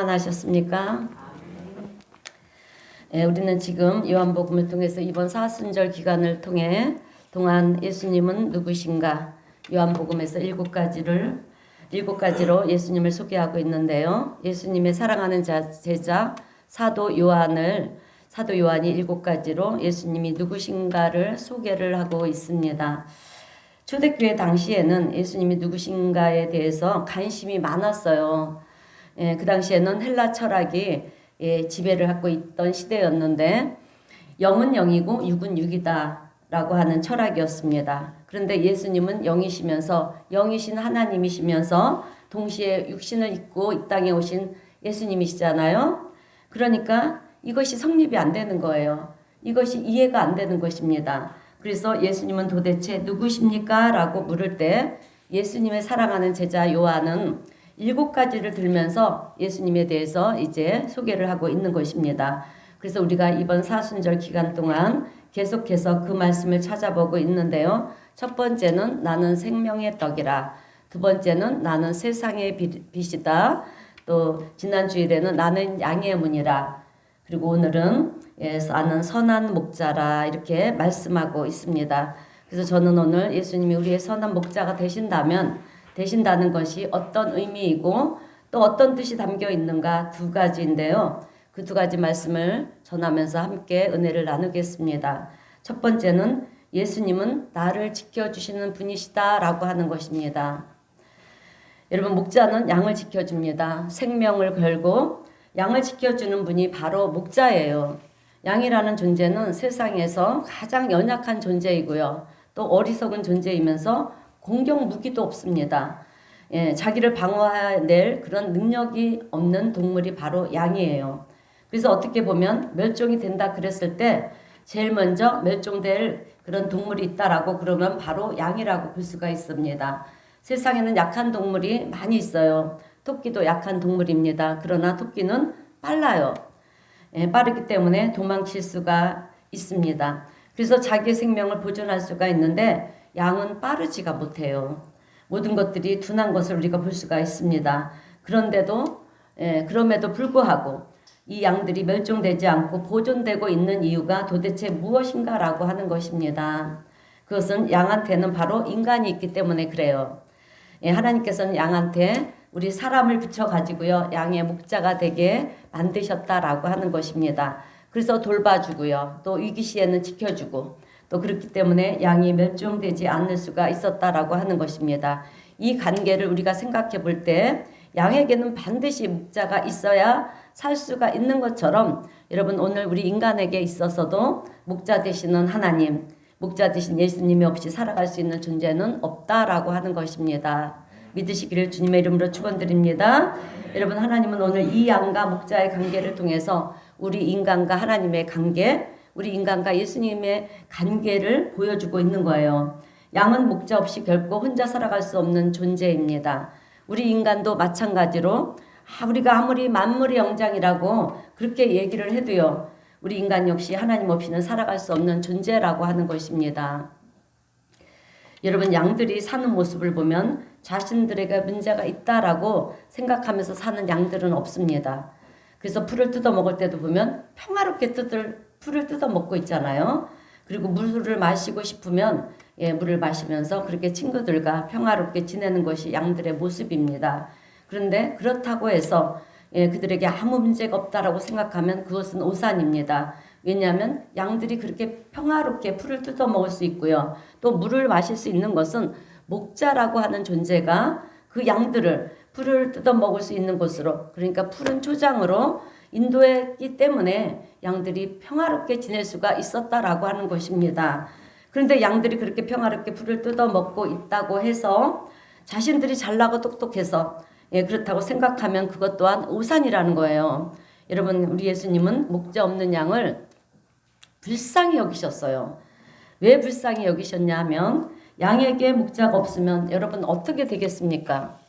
평안하셨습니까? 우리는 지금 요한복음을 통해서 이번 사순절 기간을 동안 예수님은 누구신가? 요한복음에서 일곱 가지로 예수님을 소개하고 있는데요. 예수님의 사랑하는 제자 사도 요한이 일곱 가지로 예수님이 누구신가를 소개를 하고 있습니다. 초대교회 당시에는 예수님이 누구신가에 대해서 관심이 많았어요. 그 당시에는 헬라 철학이 지배를 하고 있던 시대였는데 영은 영이고 육은 육이다 라고 하는 철학이었습니다. 그런데 예수님은 영이신 하나님이시면서 동시에 육신을 입고 이 땅에 오신 예수님이시잖아요. 그러니까 이것이 성립이 안 되는 거예요. 이것이 이해가 안 되는 것입니다. 그래서 예수님은 도대체 누구십니까? 라고 물을 때 예수님의 사랑하는 제자 요한은 일곱 가지를 들면서 예수님에 대해서 이제 소개를 하고 있는 것입니다. 그래서 우리가 이번 사순절 기간 동안 계속해서 그 말씀을 찾아보고 있는데요. 첫 번째는 나는 생명의 떡이라. 두 번째는 나는 세상의 빛이다. 또 지난 주일에는 나는 양의 문이라. 그리고 오늘은 나는 선한 목자라 이렇게 말씀하고 있습니다. 그래서 저는 오늘 예수님이 우리의 선한 목자가 되신다는 것이 어떤 의미이고 또 어떤 뜻이 담겨 있는가 두 가지인데요. 그 두 가지 말씀을 전하면서 함께 은혜를 나누겠습니다. 첫 번째는 예수님은 나를 지켜주시는 분이시다라고 하는 것입니다. 여러분, 목자는 양을 지켜줍니다. 생명을 걸고 양을 지켜주는 분이 바로 목자예요. 양이라는 존재는 세상에서 가장 연약한 존재이고요. 또 어리석은 존재이면서 공격 무기도 없습니다. 자기를 방어해낼 그런 능력이 없는 동물이 바로 양이에요. 그래서 어떻게 보면 멸종이 된다 그랬을 때 제일 먼저 멸종될 그런 동물이 있다라고 그러면 바로 양이라고 볼 수가 있습니다. 세상에는 약한 동물이 많이 있어요. 토끼도 약한 동물입니다. 그러나 토끼는 빨라요. 빠르기 때문에 도망칠 수가 있습니다. 그래서 자기의 생명을 보존할 수가 있는데 양은 빠르지가 못해요. 모든 것들이 둔한 것을 우리가 볼 수가 있습니다. 그럼에도 불구하고 이 양들이 멸종되지 않고 보존되고 있는 이유가 도대체 무엇인가라고 하는 것입니다. 그것은 양한테는 바로 인간이 있기 때문에 그래요. 하나님께서는 양한테 우리 사람을 붙여가지고요. 양의 목자가 되게 만드셨다라고 하는 것입니다. 그래서 돌봐주고요. 또 위기 시에는 지켜주고 또 그렇기 때문에 양이 멸종되지 않을 수가 있었다라고 하는 것입니다. 이 관계를 우리가 생각해 볼 때 양에게는 반드시 목자가 있어야 살 수가 있는 것처럼 여러분 오늘 우리 인간에게 있어서도 목자 되시는 하나님, 목자 되신 예수님이 없이 살아갈 수 있는 존재는 없다라고 하는 것입니다. 믿으시기를 주님의 이름으로 축원드립니다. 여러분 하나님은 오늘 이 양과 목자의 관계를 통해서 우리 인간과 하나님의 관계, 우리 인간과 예수님의 관계를 보여주고 있는 거예요. 양은 목자 없이 결코 혼자 살아갈 수 없는 존재입니다. 우리 인간도 마찬가지로 우리가 아무리 만물의 영장이라고 그렇게 얘기를 해도요. 우리 인간 역시 하나님 없이는 살아갈 수 없는 존재라고 하는 것입니다. 여러분 양들이 사는 모습을 보면 자신들에게 문제가 있다라고 생각하면서 사는 양들은 없습니다. 그래서 풀을 뜯어 먹을 때도 보면 평화롭게 풀을 뜯어 먹고 있잖아요. 그리고 물을 마시고 싶으면 물을 마시면서 그렇게 친구들과 평화롭게 지내는 것이 양들의 모습입니다. 그런데 그렇다고 해서 그들에게 아무 문제가 없다라고 생각하면 그것은 오산입니다. 왜냐하면 양들이 그렇게 평화롭게 풀을 뜯어 먹을 수 있고요. 또 물을 마실 수 있는 것은 목자라고 하는 존재가 그 양들을 풀을 뜯어 먹을 수 있는 곳으로, 그러니까 푸른 초장으로 인도했기 때문에 양들이 평화롭게 지낼 수가 있었다라고 하는 것입니다. 그런데 양들이 그렇게 평화롭게 풀을 뜯어 먹고 있다고 해서 자신들이 잘나고 똑똑해서 그렇다고 생각하면 그것 또한 오산이라는 거예요. 여러분 우리 예수님은 목자 없는 양을 불쌍히 여기셨어요. 왜 불쌍히 여기셨냐 하면 양에게 목자가 없으면 여러분 어떻게 되겠습니까?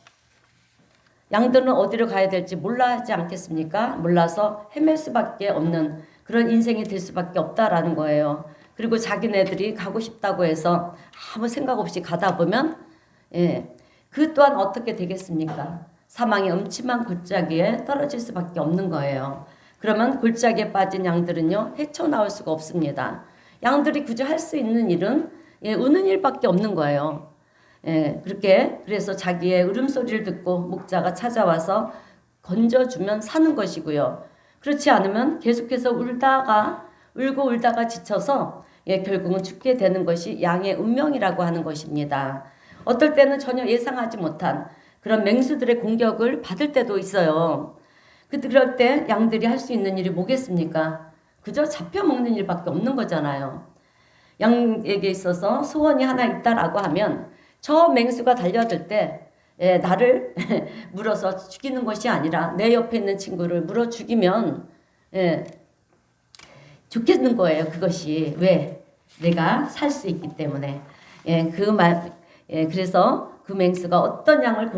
양들은 어디로 가야 될지 몰라하지 않겠습니까? 몰라서 헤맬 수밖에 없는 그런 인생이 될 수밖에 없다라는 거예요. 그리고 자기네들이 가고 싶다고 해서 아무 생각 없이 가다 보면 그 또한 어떻게 되겠습니까? 사망의 음침한 골짜기에 떨어질 수밖에 없는 거예요. 그러면 골짜기에 빠진 양들은요, 헤쳐나올 수가 없습니다. 양들이 그저 할 수 있는 일은 우는 일밖에 없는 거예요. 그래서 자기의 울음소리를 듣고 목자가 찾아와서 건져주면 사는 것이고요. 그렇지 않으면 계속해서 울고 울다가 지쳐서 결국은 죽게 되는 것이 양의 운명이라고 하는 것입니다. 어떨 때는 전혀 예상하지 못한 그런 맹수들의 공격을 받을 때도 있어요. 그럴 때 양들이 할 수 있는 일이 뭐겠습니까? 그저 잡혀먹는 일밖에 없는 거잖아요. 양에게 있어서 소원이 하나 있다라고 하면 저 맹수가 달려들 때 나를 물어서 죽이는 것이 아니라 내 옆에 있는 친구를 물어 죽이면 죽겠는 거예요. 그것이 왜? 내가 살 수 있기 때문에. 그래서 그 맹수가 어떤 양을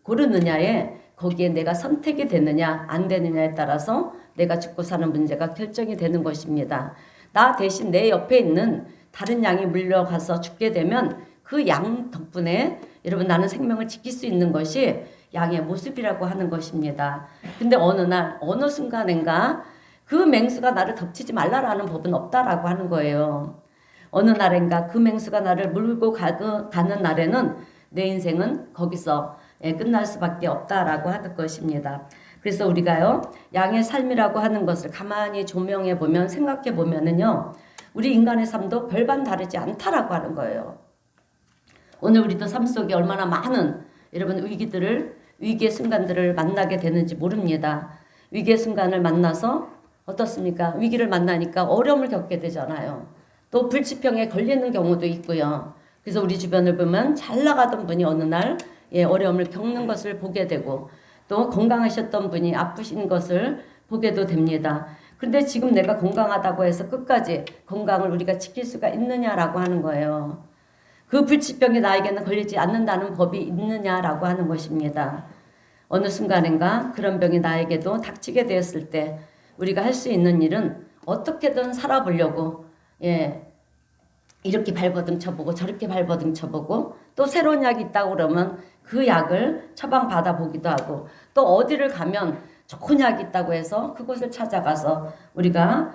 고르느냐에 거기에 내가 선택이 되느냐 안 되느냐에 따라서 내가 죽고 사는 문제가 결정이 되는 것입니다. 나 대신 내 옆에 있는 다른 양이 물려가서 죽게 되면 그 양 덕분에 여러분 나는 생명을 지킬 수 있는 것이 양의 모습이라고 하는 것입니다. 근데 어느 날 어느 순간인가 그 맹수가 나를 덮치지 말라라는 법은 없다라고 하는 거예요. 어느 날인가 그 맹수가 나를 물고 가는 날에는 내 인생은 거기서 끝날 수밖에 없다라고 하는 것입니다. 그래서 우리가요 양의 삶이라고 하는 것을 가만히 조명해 보면 생각해 보면은요 우리 인간의 삶도 별반 다르지 않다라고 하는 거예요. 오늘 우리도 삶 속에 얼마나 많은 여러분 위기의 순간들을 만나게 되는지 모릅니다. 위기의 순간을 만나서 어떻습니까? 위기를 만나니까 어려움을 겪게 되잖아요. 또 불치병에 걸리는 경우도 있고요. 그래서 우리 주변을 보면 잘 나가던 분이 어느 날 어려움을 겪는 것을 보게 되고 또 건강하셨던 분이 아프신 것을 보게도 됩니다. 그런데 지금 내가 건강하다고 해서 끝까지 건강을 우리가 지킬 수가 있느냐라고 하는 거예요. 그 불치병이 나에게는 걸리지 않는다는 법이 있느냐라고 하는 것입니다. 어느 순간인가 그런 병이 나에게도 닥치게 되었을 때 우리가 할 수 있는 일은 어떻게든 살아보려고 이렇게 발버둥 쳐보고 저렇게 발버둥 쳐보고 또 새로운 약이 있다고 그러면 그 약을 처방받아 보기도 하고 또 어디를 가면 좋은 약이 있다고 해서 그곳을 찾아가서 우리가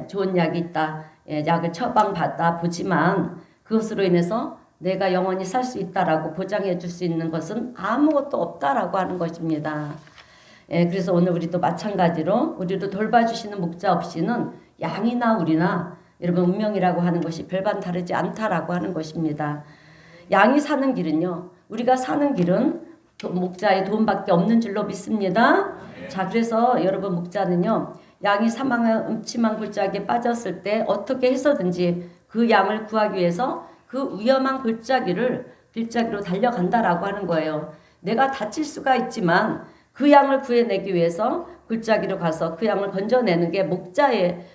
좋은 약이 있다 약을 처방받아 보지만 그것으로 인해서 내가 영원히 살 수 있다라고 보장해 줄 수 있는 것은 아무것도 없다라고 하는 것입니다. 그래서 오늘 우리도 마찬가지로 우리를 돌봐주시는 목자 없이는 양이나 우리나 여러분 운명이라고 하는 것이 별반 다르지 않다라고 하는 것입니다. 양이 사는 길은요. 우리가 사는 길은 목자의 도움밖에 없는 줄로 믿습니다. 자, 그래서 여러분 목자는요. 양이 사망의 음침한 골짜기에 빠졌을 때 어떻게 해서든지 그 양을 구하기 위해서 그 위험한 골짜기로 달려간다라고 하는 거예요. 내가 다칠 수가 있지만 그 양을 구해내기 위해서 골짜기로 가서 그 양을 건져내는 게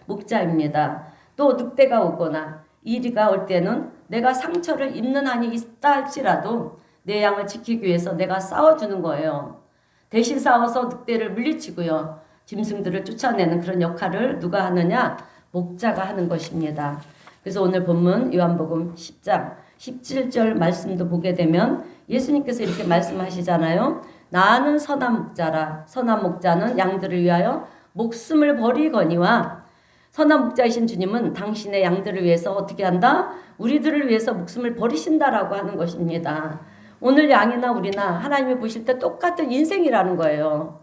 목자입니다. 또 늑대가 오거나 이리가 올 때는 내가 상처를 입는 한이 있다 할지라도 내 양을 지키기 위해서 내가 싸워주는 거예요. 대신 싸워서 늑대를 물리치고요. 짐승들을 쫓아내는 그런 역할을 누가 하느냐? 목자가 하는 것입니다. 그래서 오늘 본문 요한복음 10장 17절 말씀도 보게 되면 예수님께서 이렇게 말씀하시잖아요. 나는 선한 목자라. 선한 목자는 양들을 위하여 목숨을 버리거니와 선한 목자이신 주님은 당신의 양들을 위해서 어떻게 한다? 우리들을 위해서 목숨을 버리신다라고 하는 것입니다. 오늘 양이나 우리나 하나님이 보실 때 똑같은 인생이라는 거예요.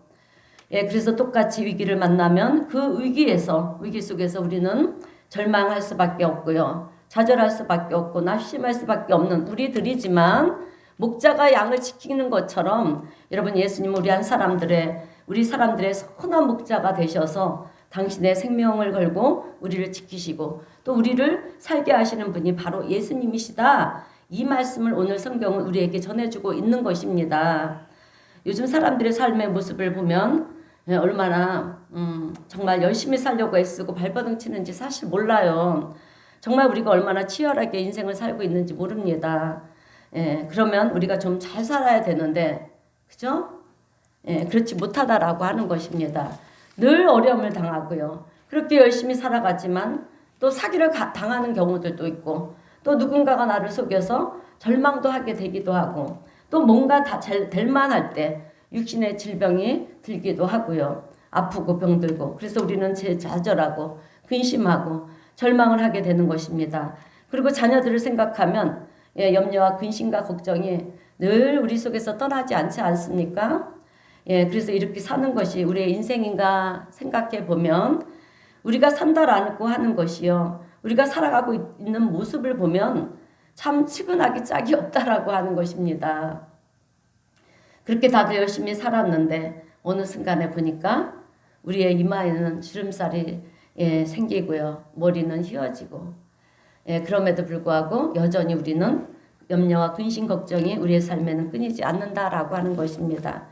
그래서 똑같이 위기를 만나면 그 위기 속에서 우리는 절망할 수밖에 없고요. 좌절할 수밖에 없고 낙심할 수밖에 없는 우리들이지만 목자가 양을 지키는 것처럼 여러분 예수님 우리 사람들의 선한 목자가 되셔서 당신의 생명을 걸고 우리를 지키시고 또 우리를 살게 하시는 분이 바로 예수님이시다. 이 말씀을 오늘 성경은 우리에게 전해주고 있는 것입니다. 요즘 사람들의 삶의 모습을 보면 얼마나 정말 열심히 살려고 애쓰고 발버둥 치는지 사실 몰라요. 정말 우리가 얼마나 치열하게 인생을 살고 있는지 모릅니다. 그러면 우리가 좀 잘 살아야 되는데 그죠? 그렇지 못하다라고 하는 것입니다. 늘 어려움을 당하고요. 그렇게 열심히 살아가지만 또 사기를 당하는 경우들도 있고 또 누군가가 나를 속여서 절망도 하게 되기도 하고 또 뭔가 다 잘 될 만할 때 육신의 질병이 들기도 하고요. 아프고 병들고. 그래서 우리는 좌절하고 근심하고 절망을 하게 되는 것입니다. 그리고 자녀들을 생각하면 염려와 근심과 걱정이 늘 우리 속에서 떠나지 않지 않습니까? 그래서 이렇게 사는 것이 우리의 인생인가 생각해 보면 우리가 산다라고 하는 것이요. 우리가 살아가고 있는 모습을 보면 참 측은하기 짝이 없다라고 하는 것입니다. 그렇게 다들 열심히 살았는데 어느 순간에 보니까 우리의 이마에는 주름살이 생기고요. 머리는 휘어지고 그럼에도 불구하고 여전히 우리는 염려와 근심 걱정이 우리의 삶에는 끊이지 않는다라고 하는 것입니다.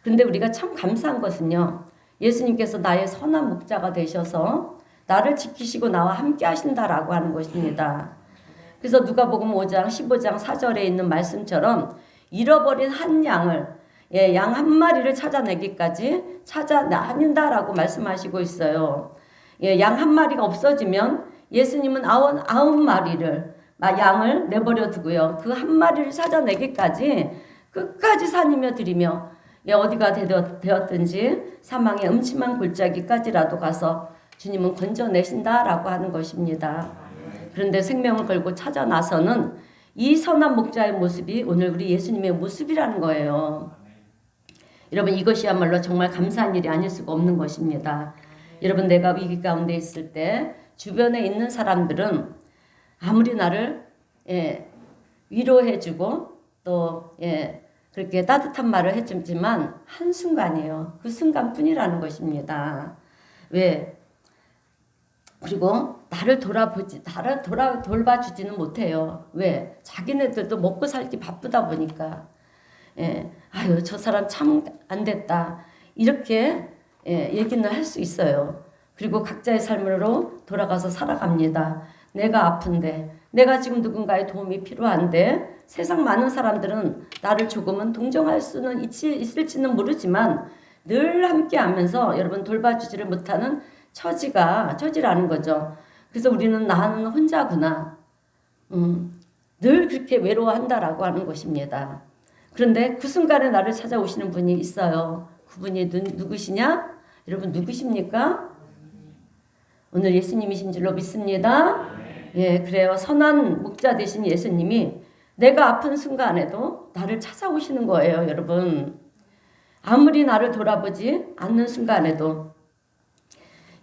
그런데 우리가 참 감사한 것은요. 예수님께서 나의 선한 목자가 되셔서 나를 지키시고 나와 함께 하신다라고 하는 것입니다. 그래서 누가복음 5장 15장 4절에 있는 말씀처럼 잃어버린 한 양을 양 한 마리를 찾아내기까지 찾아다닌다라고 말씀하시고 있어요. 양 한 마리가 없어지면 예수님은 아홉 마리를 양을 내버려 두고요. 그 한 마리를 찾아내기까지 끝까지 산이며 들이며 어디가 되었든지 사망의 음침한 골짜기까지라도 가서 주님은 건져내신다라고 하는 것입니다. 그런데 생명을 걸고 찾아 나서는 이 선한 목자의 모습이 오늘 우리 예수님의 모습이라는 거예요. 여러분 이것이야말로 정말 감사한 일이 아닐 수가 없는 것입니다. 여러분 내가 위기 가운데 있을 때 주변에 있는 사람들은 아무리 나를 위로해주고 또 그렇게 따뜻한 말을 해주지만 한순간이에요. 그 순간뿐이라는 것입니다. 왜? 그리고 나를 돌봐주지는 못해요. 왜? 자기네들도 먹고 살기 바쁘다 보니까 아유 저 사람 참 안 됐다 이렇게 얘기는 할 수 있어요. 그리고 각자의 삶으로 돌아가서 살아갑니다. 내가 아픈데 내가 지금 누군가의 도움이 필요한데 세상 많은 사람들은 나를 조금은 동정할 수는 있을지는 모르지만 늘 함께하면서 여러분 돌봐주지를 못하는 처지라는 거죠. 그래서 우리는 나는 혼자구나. 늘 그렇게 외로워한다라고 하는 것입니다. 그런데 그 순간에 나를 찾아오시는 분이 있어요. 그분이 누구시냐? 여러분 누구십니까? 오늘 예수님이신 줄로 믿습니다. 그래요. 선한 목자 되신 예수님이 내가 아픈 순간에도 나를 찾아오시는 거예요, 여러분. 아무리 나를 돌아보지 않는 순간에도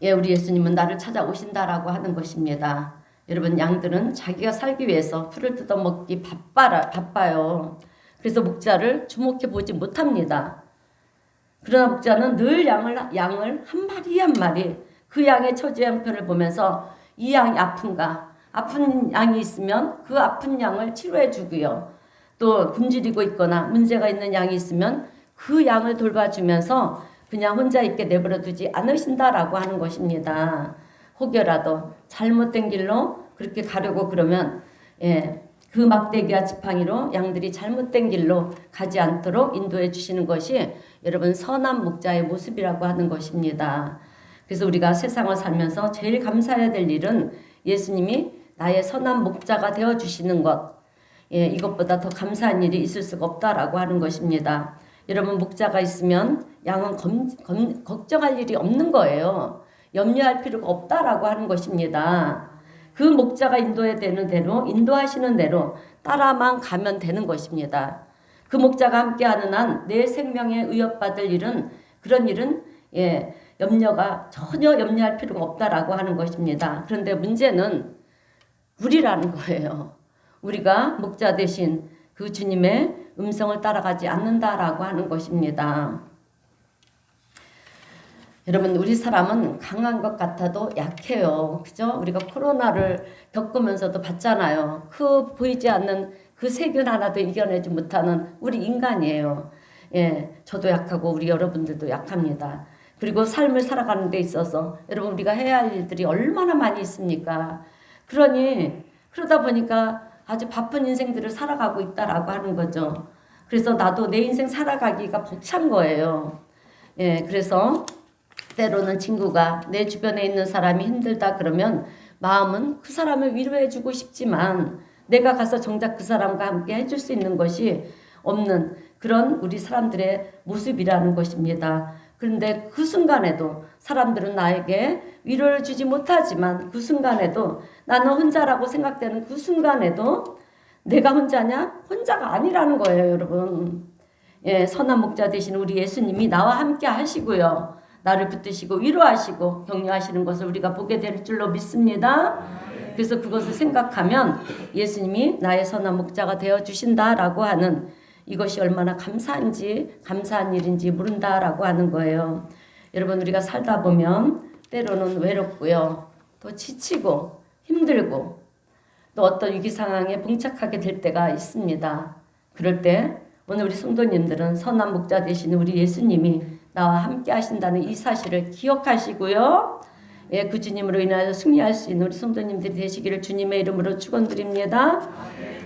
우리 예수님은 나를 찾아오신다라고 하는 것입니다. 여러분 양들은 자기가 살기 위해서 풀을 뜯어먹기 바빠요. 그래서 목자를 주목해 보지 못합니다. 그러나 목자는 늘 양을 한 마리 한 마리 그 양의 처지 형편을 보면서 이 양이 아픈가? 아픈 양이 있으면 그 아픈 양을 치료해 주고요. 또 굶주리고 있거나 문제가 있는 양이 있으면 그 양을 돌봐주면서 그냥 혼자 있게 내버려 두지 않으신다라고 하는 것입니다. 혹여라도 잘못된 길로 그렇게 가려고 그러면 그 막대기와 지팡이로 양들이 잘못된 길로 가지 않도록 인도해 주시는 것이 여러분 선한 목자의 모습이라고 하는 것입니다. 그래서 우리가 세상을 살면서 제일 감사해야 될 일은 예수님이 나의 선한 목자가 되어주시는 것, 이것보다 더 감사한 일이 있을 수가 없다라고 하는 것입니다. 여러분 목자가 있으면 양은 걱정할 일이 없는 거예요. 염려할 필요가 없다라고 하는 것입니다. 그 목자가 인도하시는 대로 따라만 가면 되는 것입니다. 그 목자가 함께하는 한 내 생명에 위협받을 일은 그런 일은 전혀 염려할 필요가 없다라고 하는 것입니다. 그런데 문제는 우리라는 거예요. 우리가 목자 대신 그 주님의 음성을 따라가지 않는다라고 하는 것입니다. 여러분 우리 사람은 강한 것 같아도 약해요. 그죠? 우리가 코로나를 겪으면서도 봤잖아요. 보이지 않는 그 세균 하나도 이겨내지 못하는 우리 인간이에요. 저도 약하고 우리 여러분들도 약합니다. 그리고 삶을 살아가는 데 있어서 여러분 우리가 해야 할 일들이 얼마나 많이 있습니까? 그러다 보니까 아주 바쁜 인생들을 살아가고 있다라고 하는 거죠. 그래서 나도 내 인생 살아가기가 벅찬 거예요. 그래서 때로는 친구가 내 주변에 있는 사람이 힘들다 그러면 마음은 그 사람을 위로해주고 싶지만 내가 가서 정작 그 사람과 함께 해줄 수 있는 것이 없는 그런 우리 사람들의 모습이라는 것입니다. 그런데 그 순간에도 사람들은 나에게 위로를 주지 못하지만 그 순간에도 나는 혼자라고 생각되는 그 순간에도 내가 혼자냐? 혼자가 아니라는 거예요, 여러분. 예, 선한 목자 되신 우리 예수님이 나와 함께 하시고요. 나를 붙드시고 위로하시고 격려하시는 것을 우리가 보게 될 줄로 믿습니다. 그래서 그것을 생각하면 예수님이 나의 선한 목자가 되어주신다라고 하는 이것이 얼마나 감사한 일인지 모른다라고 하는 거예요. 여러분, 우리가 살다 보면 때로는 외롭고요. 또 지치고 힘들고 또 어떤 위기 상황에 봉착하게 될 때가 있습니다. 그럴 때 오늘 우리 성도님들은 선한 목자 되신 우리 예수님이 나와 함께 하신다는 이 사실을 기억하시고요. 예, 그 주님으로 인하여 승리할 수 있는 우리 성도님들이 되시기를 주님의 이름으로 축원드립니다.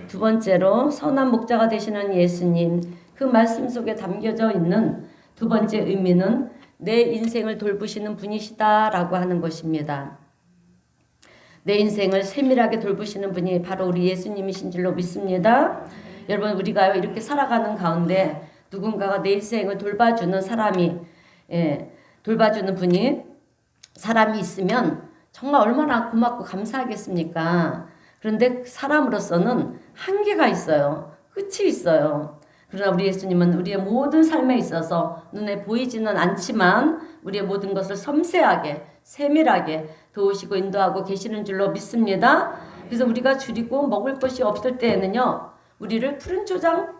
두 번째로 선한 목자가 되시는 예수님, 그 말씀 속에 담겨져 있는 두 번째 의미는 내 인생을 돌보시는 분이시다라고 하는 것입니다. 내 인생을 세밀하게 돌보시는 분이 바로 우리 예수님이신 줄로 믿습니다. 여러분, 우리가 이렇게 살아가는 가운데 누군가가 내 인생을 돌봐주는 돌봐주는 분이 사람이 있으면 정말 얼마나 고맙고 감사하겠습니까? 그런데 사람으로서는 한계가 있어요. 끝이 있어요. 그러나 우리 예수님은 우리의 모든 삶에 있어서 눈에 보이지는 않지만 우리의 모든 것을 섬세하게 세밀하게 도우시고 인도하고 계시는 줄로 믿습니다. 그래서 우리가 줄이고 먹을 것이 없을 때에는요, 우리를 푸른 초장,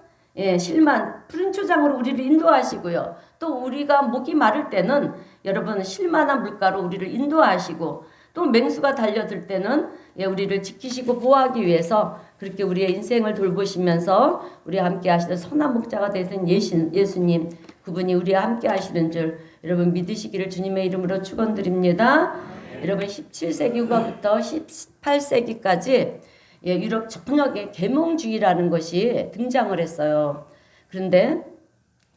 푸른 초장으로 우리를 인도하시고요. 또 우리가 목이 마를 때는 여러분 실만한 물가로 우리를 인도하시고 또 맹수가 달려들 때는 우리를 지키시고 보호하기 위해서 그렇게 우리의 인생을 돌보시면서 우리와 함께 하시는 선한 목자가 되신 예수님, 그분이 우리와 함께 하시는 줄 여러분 믿으시기를 주님의 이름으로 축원드립니다. 여러분 17세기 후반부터 18세기까지 유럽 전역에 계몽주의라는 것이 등장을 했어요. 그런데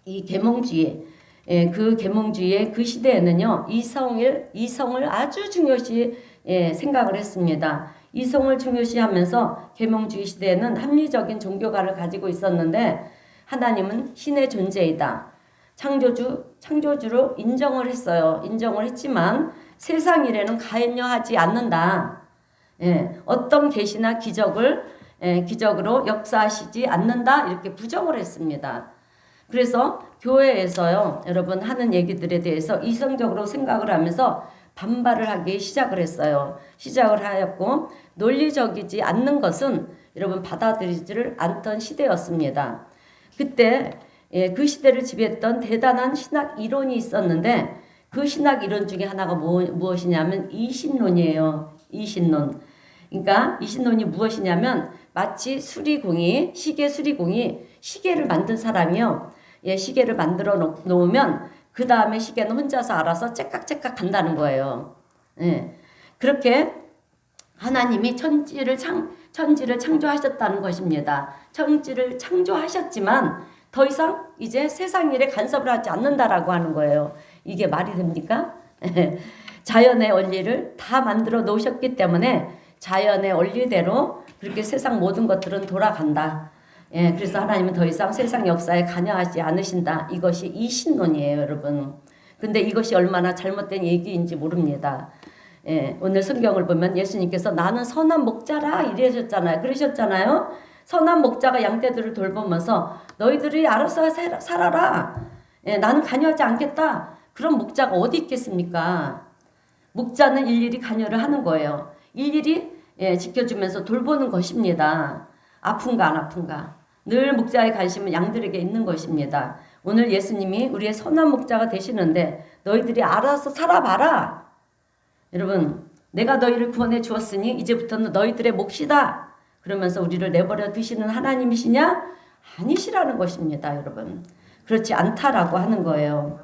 이 계몽주의, 그 계몽주의의 그 시대에는요, 이성을 아주 중요시 생각을 했습니다. 이성을 중요시하면서 계몽주의 시대에는 합리적인 종교관을 가지고 있었는데 하나님은 신의 존재이다. 창조주로 인정을 했어요. 인정을 했지만 세상 일에는 관여하지 않는다. 어떤 계시나 기적으로 역사하시지 않는다. 이렇게 부정을 했습니다. 그래서 교회에서요, 여러분 하는 얘기들에 대해서 이성적으로 생각을 하면서 반발을 하기 시작을 했어요. 시작을 하였고 논리적이지 않는 것은 여러분 받아들이지를 않던 시대였습니다. 그때 그 시대를 지배했던 대단한 신학 이론이 있었는데 그 신학 이론 중에 하나가 무엇이냐면 이신론이에요. 이신론. 그러니까 이신론이 무엇이냐면 마치 시계 수리공이 시계를 만든 사람이요. 시계를 만들어 놓으면 그 다음에 시계는 혼자서 알아서 째깍째깍 간다는 거예요. 그렇게 하나님이 천지를 창조하셨다는 것입니다. 천지를 창조하셨지만 더 이상 이제 세상 일에 간섭을 하지 않는다라고 하는 거예요. 이게 말이 됩니까? 자연의 원리를 다 만들어 놓으셨기 때문에 자연의 원리대로 그렇게 세상 모든 것들은 돌아간다. 그래서 하나님은 더 이상 세상 역사에 관여하지 않으신다. 이것이 이신론이에요, 여러분. 근데 이것이 얼마나 잘못된 얘기인지 모릅니다. 오늘 성경을 보면 예수님께서 나는 선한 목자라 이러셨잖아요. 그러셨잖아요. 선한 목자가 양떼들을 돌보면서 너희들이 알아서 살아라. 나는 관여하지 않겠다. 그런 목자가 어디 있겠습니까? 목자는 일일이 관여를 하는 거예요. 일일이 지켜주면서 돌보는 것입니다. 아픈가 안 아픈가. 늘 목자의 관심은 양들에게 있는 것입니다. 오늘 예수님이 우리의 선한 목자가 되시는데 너희들이 알아서 살아봐라. 여러분, 내가 너희를 구원해 주었으니 이제부터는 너희들의 몫이다. 그러면서 우리를 내버려 두시는 하나님이시냐? 아니시라는 것입니다, 여러분. 그렇지 않다라고 하는 거예요.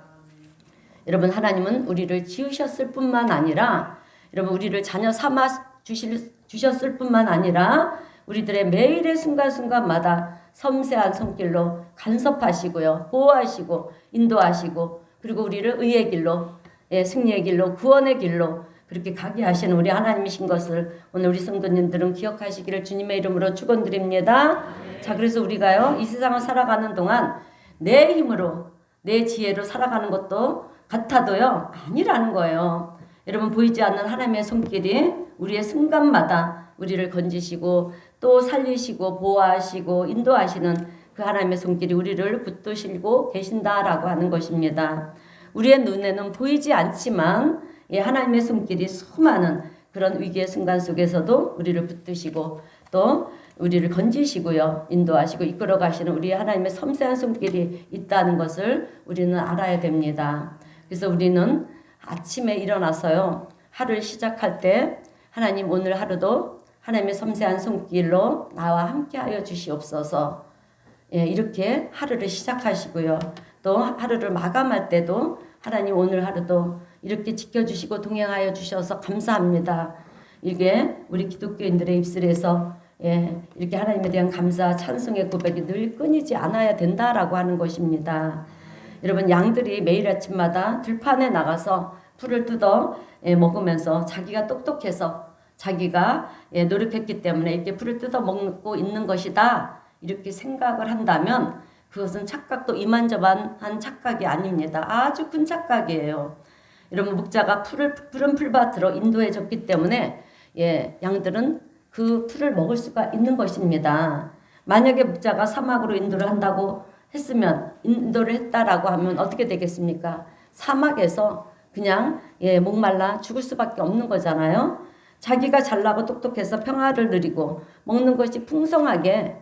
여러분, 하나님은 우리를 지으셨을 뿐만 아니라 여러분 우리를 자녀 삼아 주셨을 뿐만 아니라 우리들의 매일의 순간순간마다 섬세한 손길로 간섭하시고요. 보호하시고 인도하시고 그리고 우리를 의의 길로 승리의 길로 구원의 길로 그렇게 가게 하시는 우리 하나님이신 것을 오늘 우리 성도님들은 기억하시기를 주님의 이름으로 축원드립니다. 자, 그래서 우리가요 이 세상을 살아가는 동안 내 힘으로 내 지혜로 살아가는 것도 같아도요 아니라는 거예요. 여러분 보이지 않는 하나님의 손길이 우리의 순간마다 우리를 건지시고 또 살리시고 보호하시고 인도하시는 그 하나님의 손길이 우리를 붙드시고 계신다라고 하는 것입니다. 우리의 눈에는 보이지 않지만 하나님의 손길이 수많은 그런 위기의 순간 속에서도 우리를 붙드시고 또 우리를 건지시고요. 인도하시고 이끌어 가시는 우리 하나님의 섬세한 손길이 있다는 것을 우리는 알아야 됩니다. 그래서 우리는 아침에 일어나서요. 하루를 시작할 때 하나님 오늘 하루도 하나님의 섬세한 손길로 나와 함께하여 주시옵소서. 이렇게 하루를 시작하시고요. 또 하루를 마감할 때도 하나님 오늘 하루도 이렇게 지켜주시고 동행하여 주셔서 감사합니다. 이게 우리 기독교인들의 입술에서 이렇게 하나님에 대한 감사 찬송의 고백이 늘 끊이지 않아야 된다라고 하는 것입니다. 여러분 양들이 매일 아침마다 들판에 나가서 풀을 뜯어 먹으면서 자기가 똑똑해서 자기가 노력했기 때문에 이렇게 풀을 뜯어 먹고 있는 것이다 이렇게 생각을 한다면 그것은 착각도 이만저만한 착각이 아닙니다. 아주 큰 착각이에요. 여러분 목자가 푸른 풀밭으로 인도해 줬기 때문에 양들은 그 풀을 먹을 수가 있는 것입니다. 만약에 목자가 사막으로 인도를 한다고 했으면 인도를 했다라고 하면 어떻게 되겠습니까? 사막에서 그냥 목말라 죽을 수밖에 없는 거잖아요. 자기가 잘나고 똑똑해서 평화를 누리고 먹는 것이 풍성하게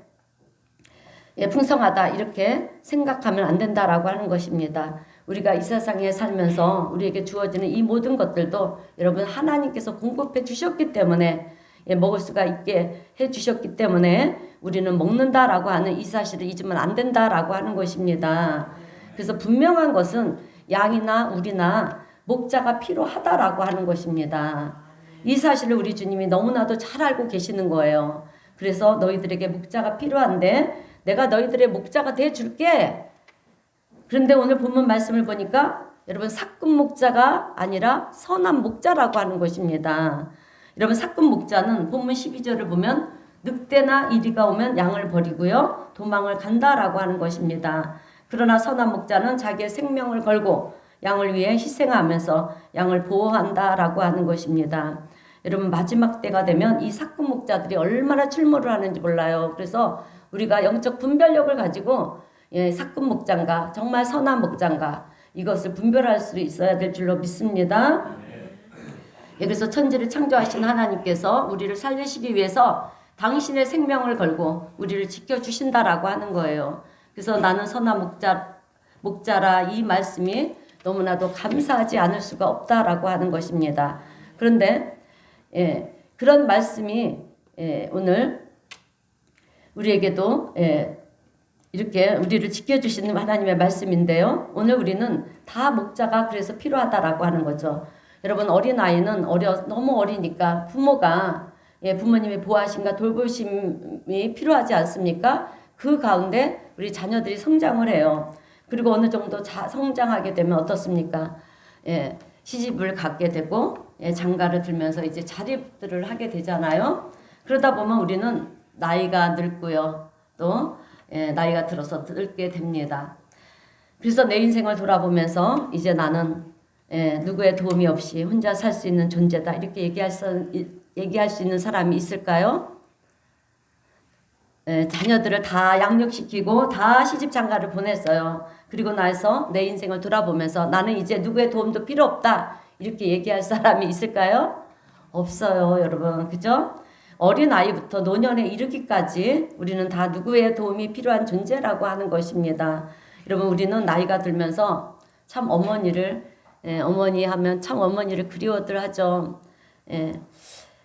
풍성하다 이렇게 생각하면 안 된다라고 하는 것입니다. 우리가 이 세상에 살면서 우리에게 주어지는 이 모든 것들도 여러분 하나님께서 공급해 주셨기 때문에 먹을 수가 있게 해 주셨기 때문에 우리는 먹는다라고 하는 이 사실을 잊으면 안 된다라고 하는 것입니다. 그래서 분명한 것은 양이나 우리나 목자가 필요하다라고 하는 것입니다. 이 사실을 우리 주님이 너무나도 잘 알고 계시는 거예요. 그래서 너희들에게 목자가 필요한데 내가 너희들의 목자가 돼 줄게. 그런데 오늘 본문 말씀을 보니까 여러분 사꾼 목자가 아니라 선한 목자라고 하는 것입니다. 여러분 사꾼 목자는 본문 12절을 보면 늑대나 이리가 오면 양을 버리고요. 도망을 간다라고 하는 것입니다. 그러나 선한 목자는 자기의 생명을 걸고 양을 위해 희생하면서 양을 보호한다라고 하는 것입니다. 여러분 마지막 때가 되면 이 사꾼 목자들이 얼마나 출몰을 하는지 몰라요. 그래서 우리가 영적 분별력을 가지고 사꾼 목자인가 정말 선한 목자인가 이것을 분별할 수 있어야 될 줄로 믿습니다. 그래서 천지를 창조하신 하나님께서 우리를 살리시기 위해서 당신의 생명을 걸고 우리를 지켜주신다라고 하는 거예요. 그래서 나는 선한 목자라 이 말씀이 너무나도 감사하지 않을 수가 없다라고 하는 것입니다. 그런데 그런 말씀이 오늘 우리에게도 이렇게 우리를 지켜주시는 하나님의 말씀인데요. 오늘 우리는 다 목자가 그래서 필요하다라고 하는 거죠. 여러분 어린아이는 너무 어리니까 부모가 부모님의 보호하심과 돌보심이 필요하지 않습니까? 그 가운데 우리 자녀들이 성장을 해요. 그리고 어느 정도 성장하게 되면 어떻습니까? 시집을 갖게 되고 장가를 들면서 이제 자립들을 하게 되잖아요. 그러다 보면 우리는 나이가 늙고요. 또 나이가 들어서 늙게 됩니다. 그래서 내 인생을 돌아보면서 이제 나는 누구의 도움이 없이 혼자 살 수 있는 존재다. 이렇게 얘기할 수 있는 사람이 있을까요? 자녀들을 다 양육시키고 다 시집 장가를 보냈어요. 그리고 나서 내 인생을 돌아보면서 나는 이제 누구의 도움도 필요 없다. 이렇게 얘기할 사람이 있을까요? 없어요, 여러분. 그죠? 어린 아이부터 노년에 이르기까지 우리는 다 누구의 도움이 필요한 존재라고 하는 것입니다. 여러분 우리는 나이가 들면서 참 어머니 하면 참 어머니를 그리워들 하죠.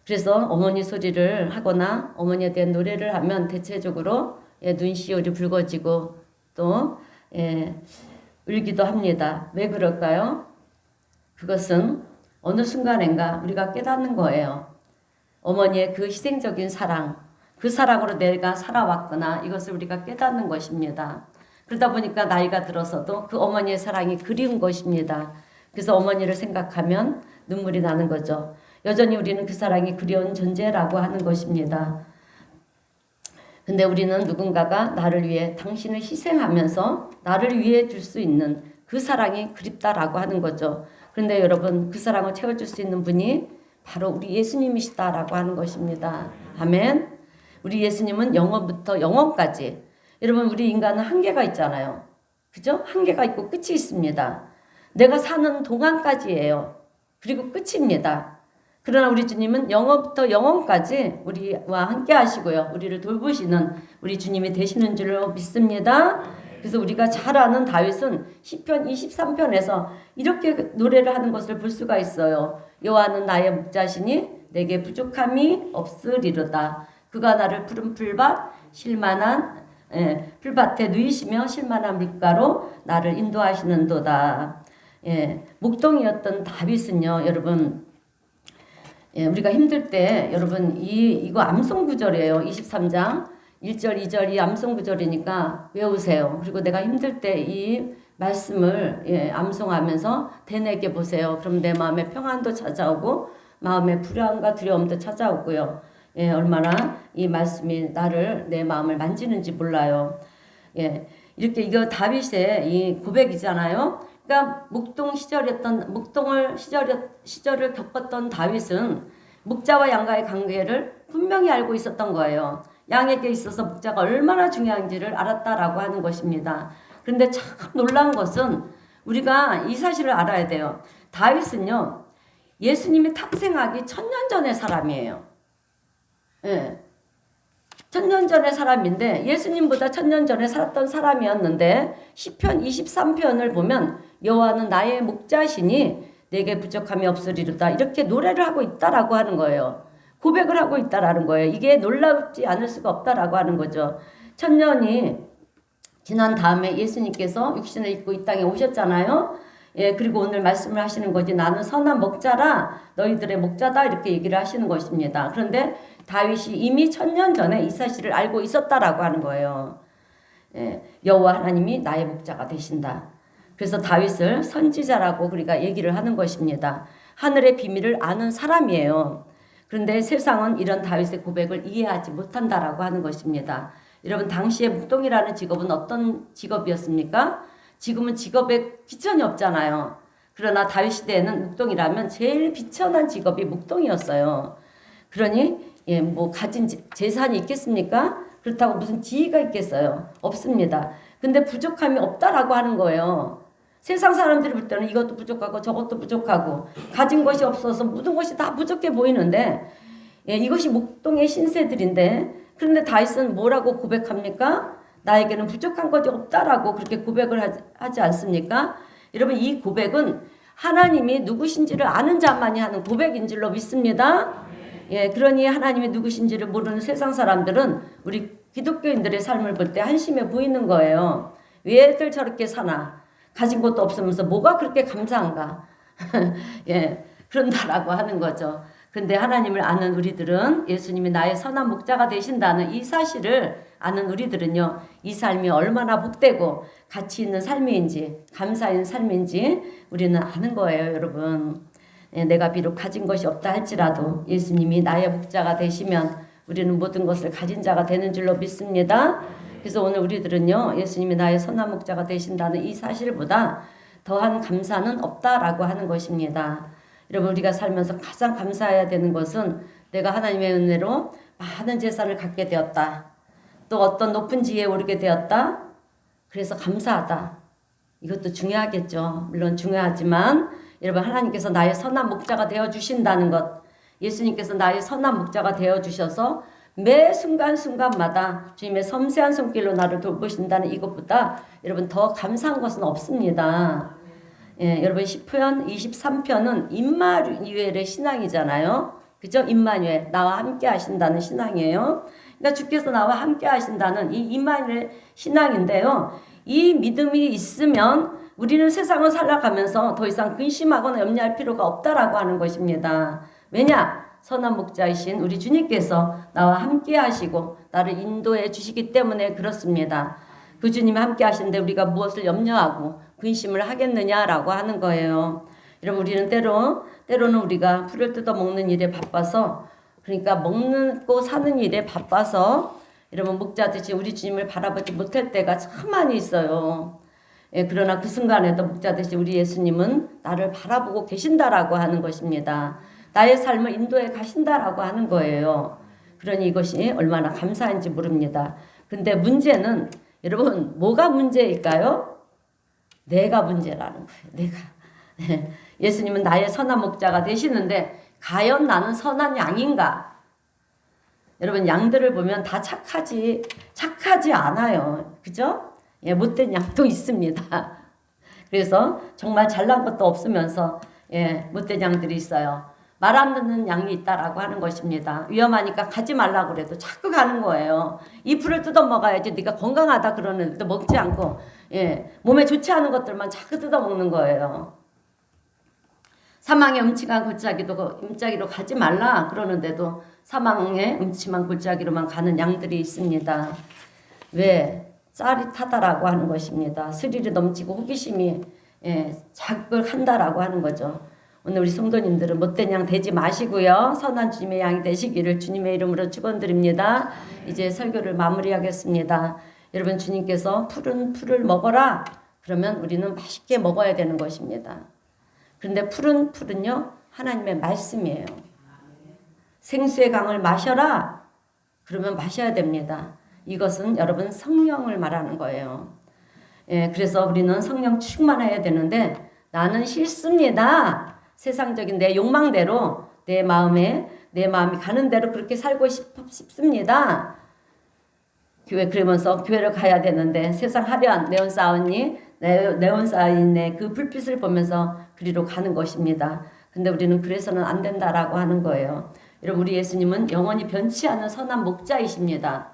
그래서 어머니 소리를 하거나 어머니에 대한 노래를 하면 대체적으로 눈시울이 붉어지고 또 울기도 합니다. 왜 그럴까요? 그것은 어느 순간인가 우리가 깨닫는 거예요. 어머니의 그 희생적인 사랑, 그 사랑으로 내가 살아왔구나 이것을 우리가 깨닫는 것입니다. 그러다 보니까 나이가 들어서도 그 어머니의 사랑이 그리운 것입니다. 그래서 어머니를 생각하면 눈물이 나는 거죠. 여전히 우리는 그 사랑이 그리운 존재라고 하는 것입니다. 근데 우리는 누군가가 나를 위해 당신을 희생하면서 나를 위해 줄 수 있는 그 사랑이 그립다라고 하는 거죠. 그런데 여러분, 그 사랑을 채워줄 수 있는 분이 바로 우리 예수님이시다라고 하는 것입니다. 아멘. 우리 예수님은 영원부터 영원까지. 여러분, 우리 인간은 한계가 있잖아요. 그죠? 한계가 있고 끝이 있습니다. 내가 사는 동안까지예요. 그리고 끝입니다. 그러나 우리 주님은 영원부터 영원까지 우리와 함께 하시고요. 우리를 돌보시는 우리 주님이 되시는 줄로 믿습니다. 그래서 우리가 잘 아는 다윗은 시편 23편에서 이렇게 노래를 하는 것을 볼 수가 있어요. 여호와는 나의 목자시니 내게 부족함이 없으리로다. 그가 나를 푸른 풀밭 실만한 풀밭에 누이시며 실만한 물가로 나를 인도하시는도다. 목동이었던 다윗은요, 여러분, 우리가 힘들 때 여러분 이거 암송 구절이에요. 23장 1절 2절이 암송 구절이니까 외우세요. 그리고 내가 힘들 때 이 말씀을 암송하면서 되뇌게 보세요. 그럼 내 마음에 평안도 찾아오고 마음에 불안과 두려움도 찾아오고요. 얼마나 이 말씀이 내 마음을 만지는지 몰라요. 이렇게 이거 다윗의 이 고백이잖아요. 그러니까 목동을 시절을 겪었던 다윗은 목자와 양과의 관계를 분명히 알고 있었던 거예요. 양에게 있어서 목자가 얼마나 중요한지를 알았다라고 하는 것입니다. 그런데 참 놀라운 것은 우리가 이 사실을 알아야 돼요. 다윗은요, 예수님이 탄생하기 1000년 전의 사람이에요. 천년 전의 사람인데 예수님보다 1000년 전에 살았던 사람이었는데 시편 23편을 보면 여호와는 나의 목자시니 내게 부족함이 없으리로다 이렇게 노래를 하고 있다라고 하는 거예요. 고백을 하고 있다라는 거예요. 이게 놀랍지 않을 수가 없다라고 하는 거죠. 1000년이 지난 다음에 예수님께서 육신을 입고 이 땅에 오셨잖아요. 그리고 오늘 말씀을 하시는 거지. 나는 선한 목자라 너희들의 목자다 이렇게 얘기를 하시는 것입니다. 그런데 다윗이 이미 1000년 전에 이 사실을 알고 있었다라고 하는 거예요. 여호와 하나님이 나의 목자가 되신다. 그래서 다윗을 선지자라고 우리가 얘기를 하는 것입니다. 하늘의 비밀을 아는 사람이에요. 그런데 세상은 이런 다윗의 고백을 이해하지 못한다라고 하는 것입니다. 여러분, 당시에 묵동이라는 직업은 어떤 직업이었습니까? 지금은 직업에 귀천이 없잖아요. 그러나 다윗 시대에는 묵동이라면 제일 비천한 직업이 묵동이었어요. 그러니 뭐 가진 재산이 있겠습니까? 그렇다고 무슨 지위가 있겠어요? 없습니다. 근데 부족함이 없다라고 하는 거예요. 세상 사람들이 볼 때는 이것도 부족하고 저것도 부족하고 가진 것이 없어서 모든 것이 다 부족해 보이는데 이것이 묵동의 신세들인데 그런데 다윗은 뭐라고 고백합니까? 나에게는 부족한 것이 없다라고 그렇게 고백을 하지 않습니까? 여러분, 이 고백은 하나님이 누구신지를 아는 자만이 하는 고백인 줄로 믿습니다. 그러니 하나님이 누구신지를 모르는 세상 사람들은 우리 기독교인들의 삶을 볼 때 한심해 보이는 거예요. 왜들 저렇게 사나? 가진 것도 없으면서 뭐가 그렇게 감사한가? 그런다라고 하는 거죠. 근데 하나님을 아는 우리들은 예수님이 나의 선한 목자가 되신다는 이 사실을 아는 우리들은요, 이 삶이 얼마나 복되고 가치 있는 삶인지 감사 있는 삶인지 우리는 아는 거예요, 여러분. 내가 비록 가진 것이 없다 할지라도 예수님이 나의 목자가 되시면 우리는 모든 것을 가진 자가 되는 줄로 믿습니다. 그래서 오늘 우리들은요, 예수님이 나의 선한 목자가 되신다는 이 사실보다 더한 감사는 없다라고 하는 것입니다. 여러분, 우리가 살면서 가장 감사해야 되는 것은 내가 하나님의 은혜로 많은 재산을 갖게 되었다. 또 어떤 높은 지위에 오르게 되었다. 그래서 감사하다. 이것도 중요하겠죠. 물론 중요하지만 여러분, 하나님께서 나의 선한 목자가 되어주신다는 것, 예수님께서 나의 선한 목자가 되어주셔서 매 순간순간마다 주님의 섬세한 손길로 나를 돌보신다는 이것보다 여러분 더 감사한 것은 없습니다. 여러분, 시편 23편은 임마누엘의 신앙이잖아요. 그죠? 임마누엘, 나와 함께 하신다는 신앙이에요. 그러니까 주께서 나와 함께 하신다는 이 임마누엘 신앙인데요. 이 믿음이 있으면 우리는 세상을 살아가면서 더 이상 근심하거나 염려할 필요가 없다라고 하는 것입니다. 왜냐? 선한 목자이신 우리 주님께서 나와 함께 하시고 나를 인도해 주시기 때문에 그렇습니다. 그 주님이 함께 하시는데 우리가 무엇을 염려하고 근심을 하겠느냐라고 하는 거예요. 여러분 우리는 때로는 우리가 풀을 뜯어 먹는 일에 바빠서 그러니까 먹고 사는 일에 바빠서 여러분 목자듯이 우리 주님을 바라보지 못할 때가 참 많이 있어요. 예, 그러나 그 순간에도 목자듯이 우리 예수님은 나를 바라보고 계신다라고 하는 것입니다. 나의 삶을 인도해 가신다라고 하는 거예요. 그러니 이것이 얼마나 감사한지 모릅니다. 근데 문제는 여러분 뭐가 문제일까요? 내가 문제라는 거예요. 내가. 예수님은 나의 선한 목자가 되시는데 과연 나는 선한 양인가? 여러분 양들을 보면 다 착하지 않아요. 그죠? 예, 못된 양도 있습니다. 그래서 정말 잘난 것도 없으면서 예, 못된 양들이 있어요. 말 안 듣는 양이 있다라고 하는 것입니다. 위험하니까 가지 말라고 그래도 자꾸 가는 거예요. 이 풀을 뜯어 먹어야지 네가 건강하다 그러는데도 먹지 않고 예, 몸에 좋지 않은 것들만 자꾸 뜯어 먹는 거예요. 사망의 음침한 골짜기로 가지 말라 그러는데도 사망의 음침한 골짜기로만 가는 양들이 있습니다. 왜? 짜릿하다라고 하는 것입니다. 스릴이 넘치고 호기심이 자극을 한다라고 하는 거죠. 오늘 우리 성도님들은 못된 양 되지 마시고요. 선한 주님의 양이 되시기를 주님의 이름으로 축원드립니다. 이제 설교를 마무리하겠습니다. 여러분 주님께서 푸른 풀을 먹어라. 그러면 우리는 맛있게 먹어야 되는 것입니다. 그런데 푸른 풀은요 하나님의 말씀이에요. 생수의 강을 마셔라. 그러면 마셔야 됩니다. 이것은 여러분 성령을 말하는 거예요. 예, 그래서 우리는 성령 충만해야 되는데 나는 싫습니다. 세상적인 내 욕망대로 내 마음이 가는 대로 그렇게 살고 싶습니다. 그러면서 교회를 가야 되는데 세상 화려한 네온사인의 그 불빛을 보면서 그리로 가는 것입니다. 근데 우리는 그래서는 안 된다라고 하는 거예요. 여러분 우리 예수님은 영원히 변치 않는 선한 목자이십니다.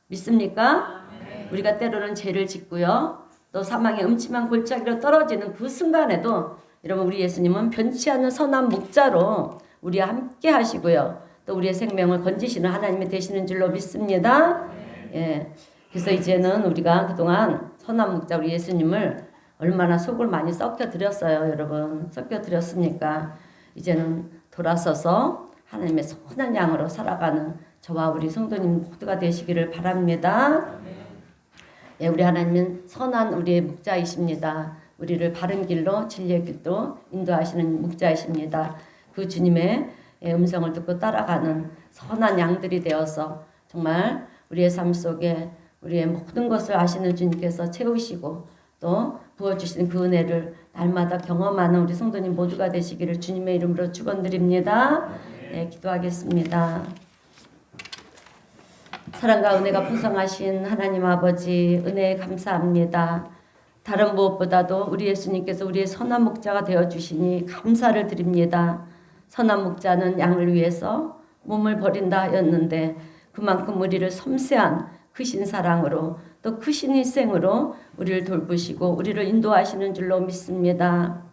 믿습니까? 우리가 때로는 죄를 짓고요. 또 사망의 음침한 골짜기로 떨어지는 그 순간에도 여러분 우리 예수님은 변치 않는 선한 목자로 우리와 함께 하시고요. 또 우리의 생명을 건지시는 하나님이 되시는 줄로 믿습니다. 예. 그래서 이제는 우리가 그동안 선한 목자 우리 예수님을 얼마나 속을 많이 썩혀 드렸어요, 여러분. 썩혀 드렸으니까 이제는 돌아서서 하나님의 선한 양으로 살아가는 저와 우리 성도님 모두가 되시기를 바랍니다. 예, 우리 하나님은 선한 우리의 목자이십니다. 우리를 바른 길로 진리의 길로 인도하시는 목자이십니다. 그 주님의 음성을 듣고 따라가는 선한 양들이 되어서 정말 우리의 삶 속에 우리의 모든 것을 아시는 주님께서 채우시고 또 부어주시는 그 은혜를 날마다 경험하는 우리 성도님 모두가 되시기를 주님의 이름으로 축원드립니다. 네, 기도하겠습니다. 사랑과 은혜가 풍성하신 하나님 아버지 은혜에 감사합니다. 다른 무엇보다도 우리 예수님께서 우리의 선한 목자가 되어주시니 감사를 드립니다. 선한 목자는 양을 위해서 몸을 버린다 하였는데 그만큼 우리를 섬세한 크신 사랑으로 또 크신 희생으로 우리를 돌보시고 우리를 인도하시는 줄로 믿습니다.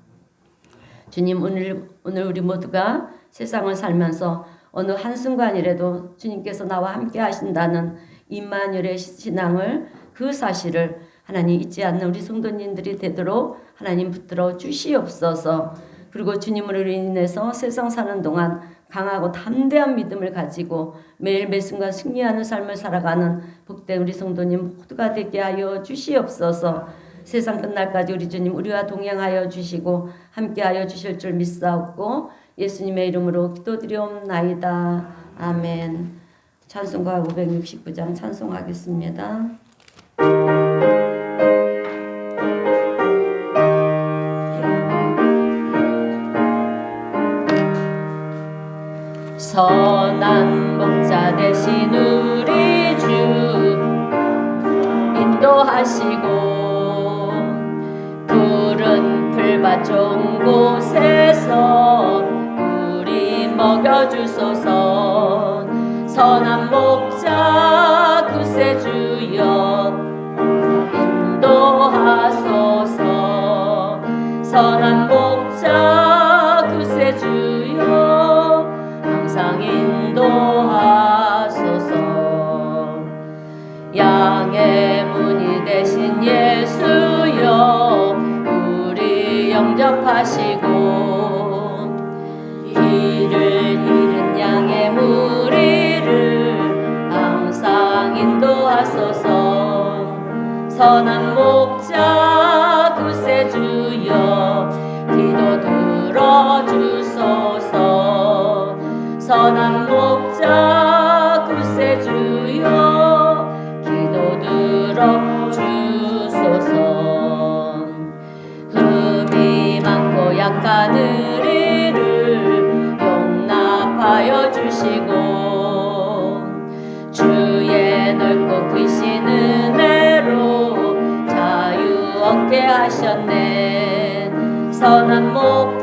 주님 오늘 우리 모두가 세상을 살면서 어느 한순간이라도 주님께서 나와 함께 하신다는 임마누엘의 신앙을 그 사실을 하나님 잊지 않는 우리 성도님들이 되도록 하나님 붙들어 주시옵소서. 그리고 주님으로 인해서 세상 사는 동안 강하고 담대한 믿음을 가지고 매일 매순간 승리하는 삶을 살아가는 복된 우리 성도님 모두가 되게 하여 주시옵소서. 세상 끝날까지 우리 주님 우리와 동행하여 주시고 함께하여 주실 줄 믿사옵고 예수님의 이름으로 기도드리옵나이다. 아멘. 찬송가 569장 찬송하겠습니다. 선한 목자 되신 우리 주 인도하시고 푸른 풀밭 좋은 곳에서 우리 먹여주소서. 선한 목자 구세주여 인도하소서. 선한 목자 구세주여 항상 인도하소서. 양의 문이 되신 예수여 우리 영접하시고 선한 목자 구세주여 기도 들어주소서. 선한 목자 구세주여 기도 들어주소서. 흠이 많고 약한 우리를 용납하여 주시고 주의 넓고 크신 은혜로 자유 얻게 하셨네. 선한 목